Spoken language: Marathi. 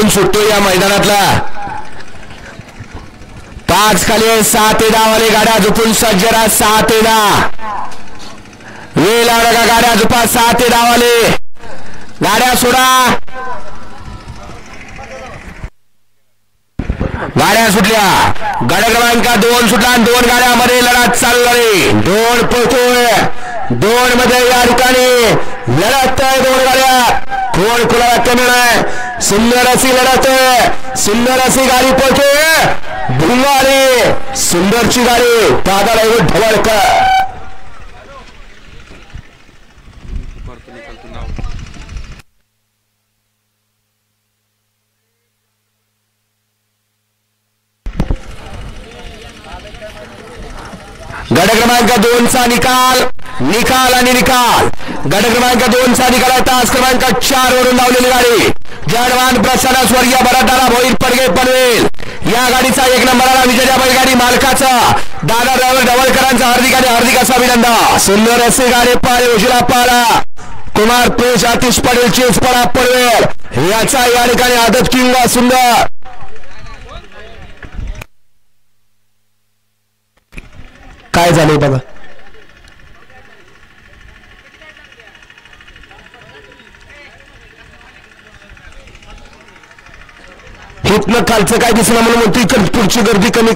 इथून सुटतो या मैदानातला 5 खाली 7 धावाले गाड्या झुपून सज्जरा 7 वेळ लावला का गाड्या झुपा 7 धावाले गाड्या सोडा गाड्या सुटल्या गाड्या क्रमांक 2 सुटला 2 गाड्यामध्ये लढत चालू झाली 2 पळतोय 2 मध्ये या ठिकाणी लढत आहे 2 गाड्या कोण कोणाला कमी नाही सुंदर अशी लढत आहे सुंदर अशी गाडी पळतोय भुंगारी सुंदरची गाडी दादाला एक ढवळकर गट क्रमांक 2 चा निकाल आणि निकाल गट क्रमांक 2 चा निकाल तास क्रमांक 4 वरून धावलेली गाडी जडवान प्रसन्न स्वर्गीय भरतदादा भोईर पडगे पनवेल या गाडीचा 1 नंबरला विजय बैलगाडी मालकाचा दादा ढवळकरांचा हार्दिक असं अभिनंदन सुंदर असे गाडी पाळे उशिरा पाला कुमार प्रेश आतिश पटेल चेस पडा पनवेल याचा या ठिकाणी आदत किंवा सुंदर काय झाले बघा हितनं खालचं काय दिसलं म्हणून म्हणतो पुढची गर्दी कमी